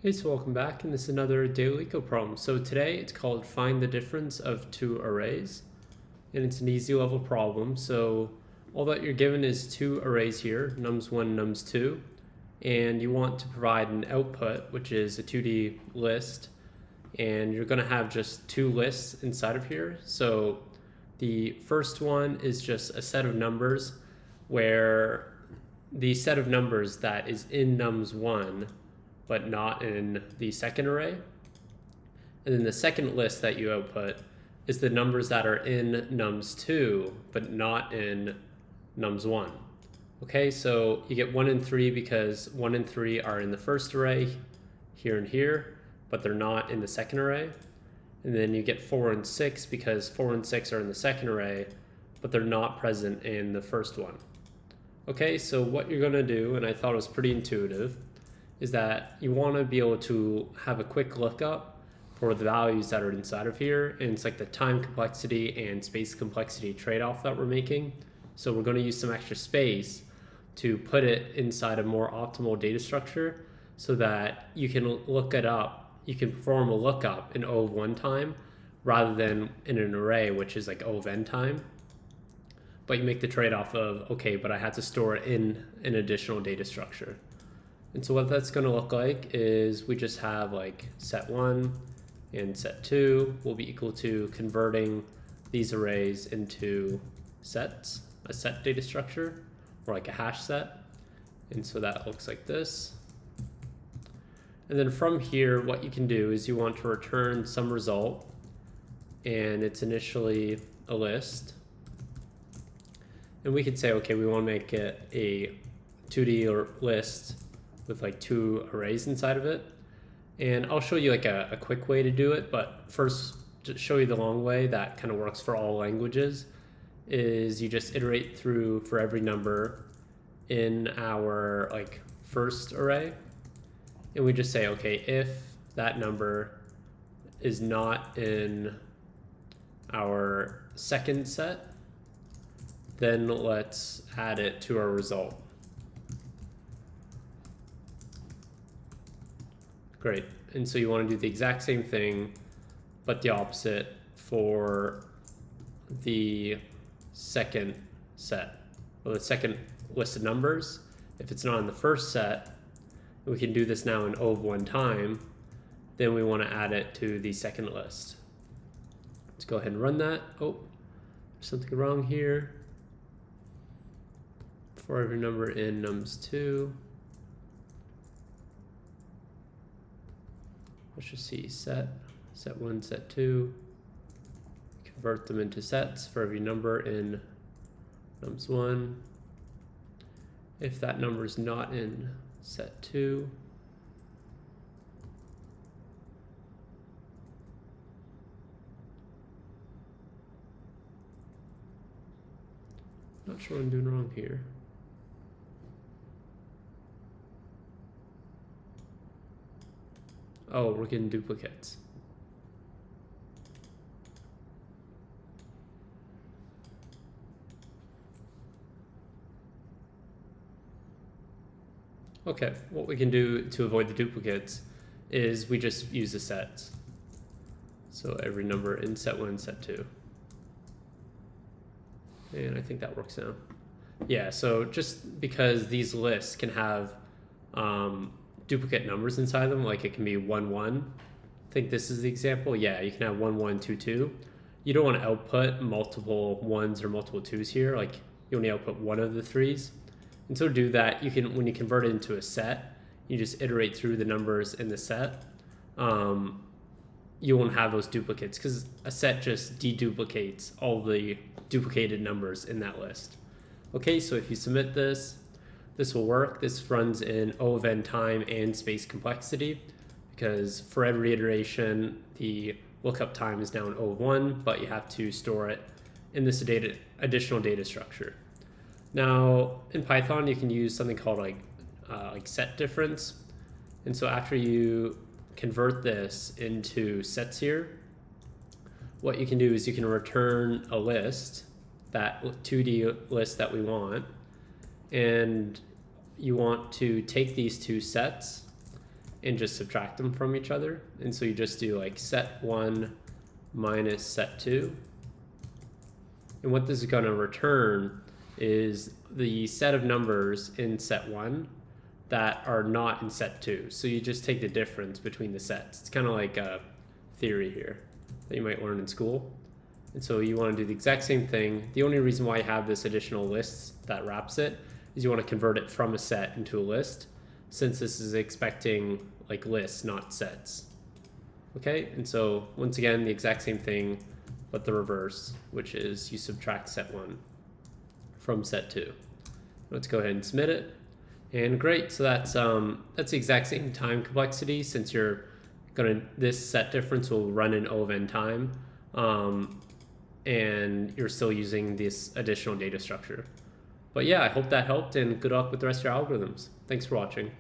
Hey, so welcome back, and this is another daily LeetCode problem. So today it's called find the difference of two arrays, and it's an easy level problem. So all that you're given is two arrays here, nums1, nums2, and you want to provide an output, which is a 2D list, and you're going to have just two lists inside of here. So the first one is just a set of numbers where the set of numbers that is in nums1 but not in the second array. And then the second list that you output is the numbers that are in nums2, but not in nums1. Okay, so you get 1 and 3 because 1 and 3 are in the first array, here and here, but they're not in the second array. And then you get 4 and 6 because 4 and 6 are in the second array, but they're not present in the first one. Okay, so what you're gonna do, and I thought it was pretty intuitive, is that you want to be able to have a quick lookup for the values that are inside of here. And it's like the time complexity and space complexity trade-off that we're making. So we're going to use some extra space to put it inside a more optimal data structure so that you can look it up. You can perform a lookup in O of 1 time rather than in an array, which is like O of n time. But you make the trade-off of, okay, but I had to store it in an additional data structure. And so what that's going to look like is we just have like set1 and set2 will be equal to converting these arrays into sets, a set data structure, or like a hash set. And so that looks like this. And then from here, what you can do is you want to return some result, and it's initially a list. And we could say, okay, we want to make it a 2D or list with like two arrays inside of it. And I'll show you like a quick way to do it, but first to show you the long way that kind of works for all languages is you just iterate through for every number in our like first array. And we just say, okay, if that number is not in our second set, then let's add it to our result. Great, and so you want to do the exact same thing, but the opposite for the second set, or the second list of numbers. If it's not in the first set, we can do this now in O of 1 time, then we want to add it to the second list. Let's go ahead and run that. Oh, there's something wrong here. For every number in nums2. Let's just see set1, set2, convert them into sets for every number in nums1. If that number is not in set2, not sure what I'm doing wrong here. Oh, we're getting duplicates. Okay, what we can do to avoid the duplicates is we just use the sets. So every number in set1, set2. And I think that works now. Yeah, so just because these lists can have duplicate numbers inside them, like it can be 1, 1. I think this is the example. Yeah, you can have 1, 1, 2, 2. You don't want to output multiple 1s or multiple 2s here. Like you only output one of the 3s. And so to do that, you can, when you convert it into a set, you just iterate through the numbers in the set. You won't have those duplicates because a set just deduplicates all the duplicated numbers in that list. Okay, so if you submit this, this will work. This runs in O of n time and space complexity because for every iteration, the lookup time is now in O of 1, but you have to store it in this additional data structure. Now, in Python, you can use something called like set difference. And so after you convert this into sets here, what you can do is you can return a list, that 2D list that we want, and you want to take these two sets and just subtract them from each other. And so you just do like set1 minus set2. And what this is going to return is the set of numbers in set1 that are not in set2. So you just take the difference between the sets. It's kind of like a theory here that you might learn in school. And so you want to do the exact same thing. The only reason why you have this additional list that wraps it is you want to convert it from a set into a list, since this is expecting like lists, not sets. Okay, and so once again, the exact same thing, but the reverse, which is you subtract set1 from set2. Let's go ahead and submit it. And great, so that's the exact same time complexity, since this set difference will run in O of n time, and you're still using this additional data structure. But yeah, I hope that helped, and good luck with the rest of your algorithms. Thanks for watching.